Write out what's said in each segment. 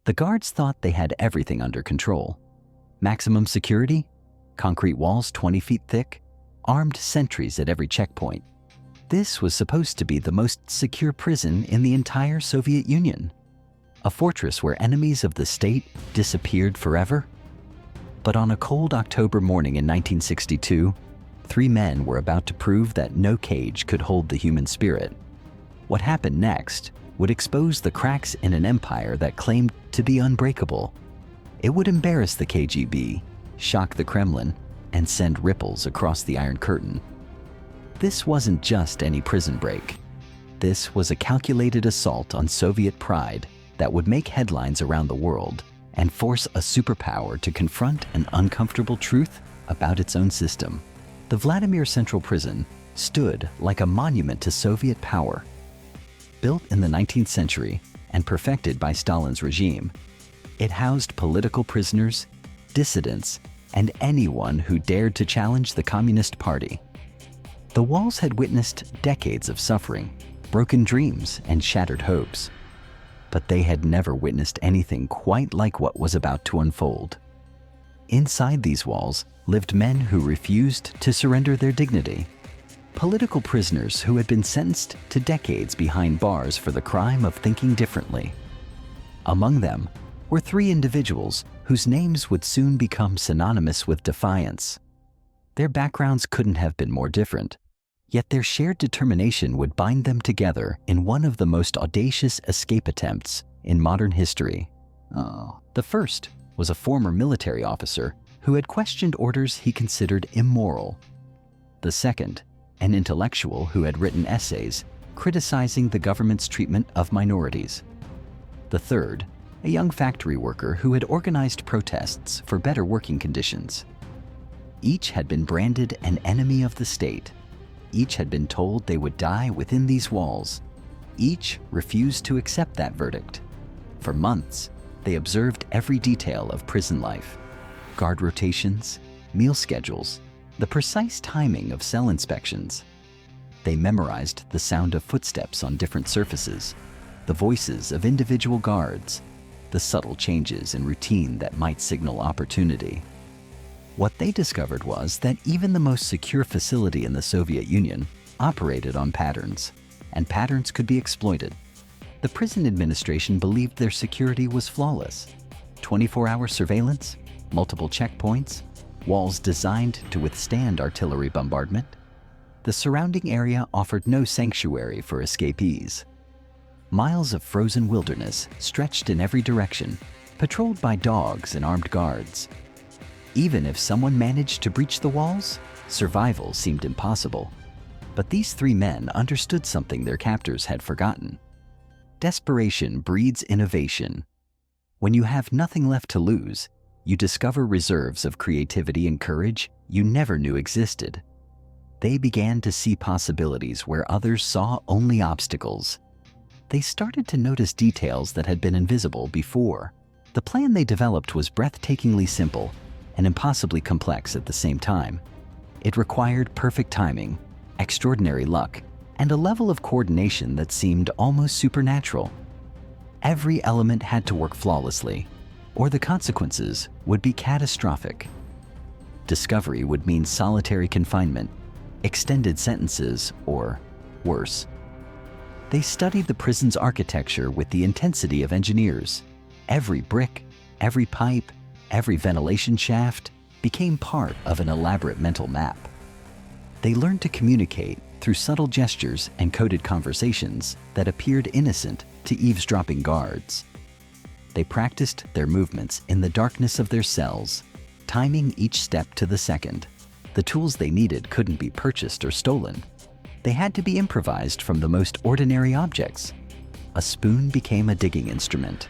The guards thought they had everything under control. Maximum security, concrete walls 20 feet thick, armed sentries at every checkpoint. This was supposed to be the most secure prison in the entire Soviet Union, a fortress where enemies of the state disappeared forever. But on a cold October morning in 1962, 3 men were about to prove that no cage could hold the human spirit. What happened next would expose the cracks in an empire that claimed to be unbreakable. It would embarrass the KGB, shock the Kremlin, and send ripples across the Iron Curtain. This wasn't just any prison break. This was a calculated assault on Soviet pride that would make headlines around the world and force a superpower to confront an uncomfortable truth about its own system. The Vladimir Central Prison stood like a monument to Soviet power. Built in the 19th century and perfected by Stalin's regime, it housed political prisoners, dissidents, and anyone who dared to challenge the Communist Party. The walls had witnessed decades of suffering, broken dreams, and shattered hopes. But they had never witnessed anything quite like what was about to unfold. Inside these walls lived men who refused to surrender their dignity. Political prisoners who had been sentenced to decades behind bars for the crime of thinking differently. Among them were 3 individuals whose names would soon become synonymous with defiance. Their backgrounds couldn't have been more different, yet their shared determination would bind them together in one of the most audacious escape attempts in modern history. The first was a former military officer who had questioned orders he considered immoral. The second, an intellectual who had written essays criticizing the government's treatment of minorities. The third, a young factory worker who had organized protests for better working conditions. Each had been branded an enemy of the state. Each had been told they would die within these walls. Each refused to accept that verdict. For months, they observed every detail of prison life: guard rotations, meal schedules, the precise timing of cell inspections. They memorized the sound of footsteps on different surfaces, the voices of individual guards, the subtle changes in routine that might signal opportunity. What they discovered was that even the most secure facility in the Soviet Union operated on patterns, and patterns could be exploited. The prison administration believed their security was flawless. 24-hour surveillance, multiple checkpoints, walls designed to withstand artillery bombardment. The surrounding area offered no sanctuary for escapees. Miles of frozen wilderness stretched in every direction, patrolled by dogs and armed guards. Even if someone managed to breach the walls, survival seemed impossible. But these 3 men understood something their captors had forgotten. Desperation breeds innovation. When you have nothing left to lose, you discover reserves of creativity and courage you never knew existed. They began to see possibilities where others saw only obstacles. They started to notice details that had been invisible before. The plan they developed was breathtakingly simple and impossibly complex at the same time. It required perfect timing, extraordinary luck, and a level of coordination that seemed almost supernatural. Every element had to work flawlessly, or the consequences would be catastrophic. Discovery would mean solitary confinement, extended sentences, or worse. They studied the prison's architecture with the intensity of engineers. Every brick, every pipe, every ventilation shaft became part of an elaborate mental map. They learned to communicate through subtle gestures and coded conversations that appeared innocent to eavesdropping guards. They practiced their movements in the darkness of their cells, timing each step to the second. The tools they needed couldn't be purchased or stolen. They had to be improvised from the most ordinary objects. A spoon became a digging instrument.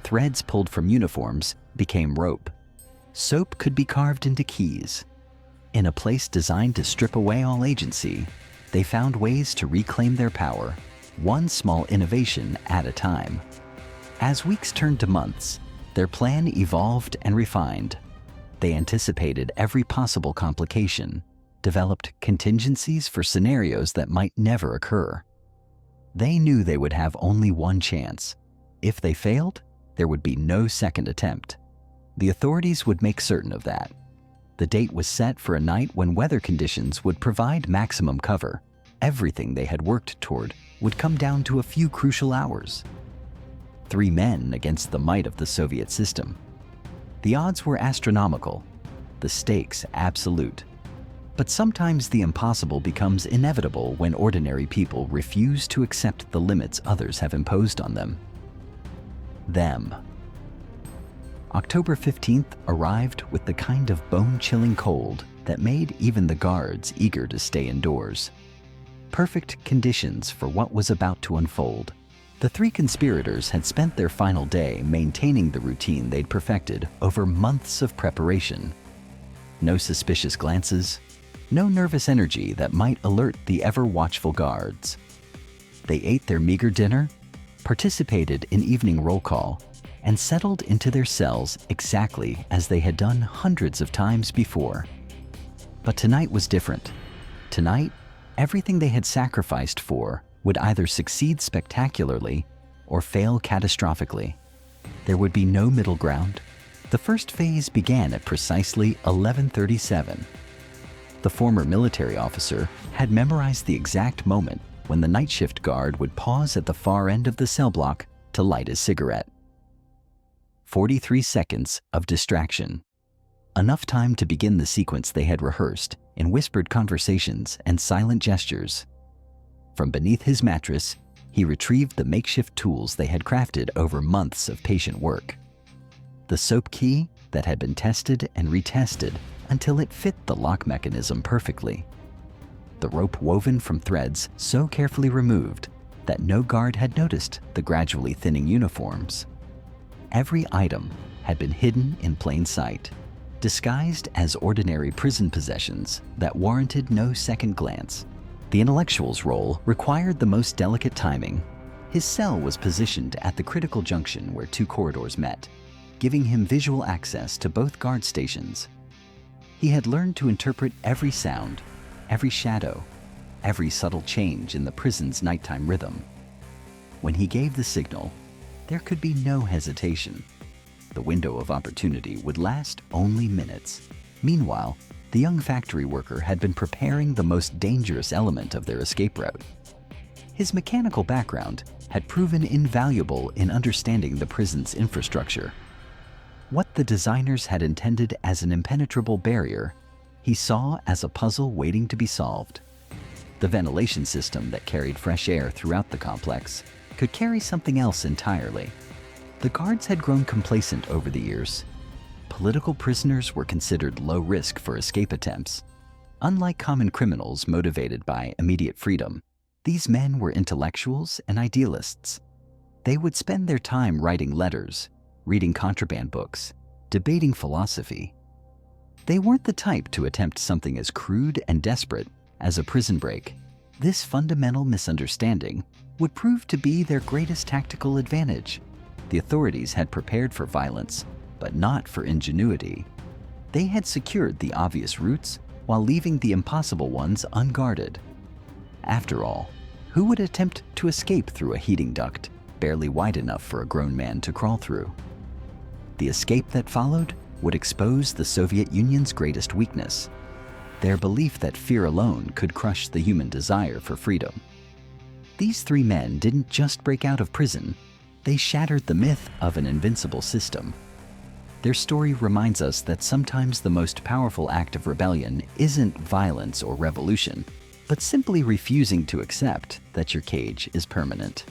Threads pulled from uniforms became rope. Soap could be carved into keys. In a place designed to strip away all agency, they found ways to reclaim their power, one small innovation at a time. As weeks turned to months, their plan evolved and refined. They anticipated every possible complication, developed contingencies for scenarios that might never occur. They knew they would have only one chance. If they failed, There would be no second attempt. The authorities would make certain of that. The date was set for a night when weather conditions would provide maximum cover. Everything they had worked toward would come down to a few crucial hours. 3 men against the might of the Soviet system. The odds were astronomical, the stakes absolute. But sometimes the impossible becomes inevitable when ordinary people refuse to accept the limits others have imposed on them. October 15th arrived with the kind of bone-chilling cold that made even the guards eager to stay indoors. Perfect conditions for what was about to unfold. The 3 conspirators had spent their final day maintaining the routine they'd perfected over months of preparation. No suspicious glances, no nervous energy that might alert the ever-watchful guards. They ate their meager dinner, participated in evening roll call, and settled into their cells exactly as they had done hundreds of times before. But tonight was different. Tonight, everything they had sacrificed for would either succeed spectacularly or fail catastrophically. There would be no middle ground. The first phase began at precisely 11:37. The former military officer had memorized the exact moment when the night shift guard would pause at the far end of the cell block to light his cigarette. 43 seconds of distraction. Enough time to begin the sequence they had rehearsed in whispered conversations and silent gestures. From beneath his mattress, he retrieved the makeshift tools they had crafted over months of patient work. The soap key that had been tested and retested until it fit the lock mechanism perfectly. The rope woven from threads so carefully removed that no guard had noticed the gradually thinning uniforms. Every item had been hidden in plain sight, disguised as ordinary prison possessions that warranted no second glance. The intellectual's role required the most delicate timing. His cell was positioned at the critical junction where 2 corridors met, giving him visual access to both guard stations. He had learned to interpret every sound, every shadow, every subtle change in the prison's nighttime rhythm. When he gave the signal, there could be no hesitation. The window of opportunity would last only minutes. Meanwhile, the young factory worker had been preparing the most dangerous element of their escape route. His mechanical background had proven invaluable in understanding the prison's infrastructure. What the designers had intended as an impenetrable barrier, he saw as a puzzle waiting to be solved. The ventilation system that carried fresh air throughout the complex could carry something else entirely. The guards had grown complacent over the years. Political prisoners were considered low risk for escape attempts. Unlike common criminals motivated by immediate freedom, these men were intellectuals and idealists. They would spend their time writing letters, reading contraband books, debating philosophy. They weren't the type to attempt something as crude and desperate as a prison break. This fundamental misunderstanding would prove to be their greatest tactical advantage. The authorities had prepared for violence, but not for ingenuity. They had secured the obvious routes while leaving the impossible ones unguarded. After all, who would attempt to escape through a heating duct barely wide enough for a grown man to crawl through? The escape that followed would expose the Soviet Union's greatest weakness, their belief that fear alone could crush the human desire for freedom. These 3 men didn't just break out of prison, they shattered the myth of an invincible system. Their story reminds us that sometimes the most powerful act of rebellion isn't violence or revolution, but simply refusing to accept that your cage is permanent.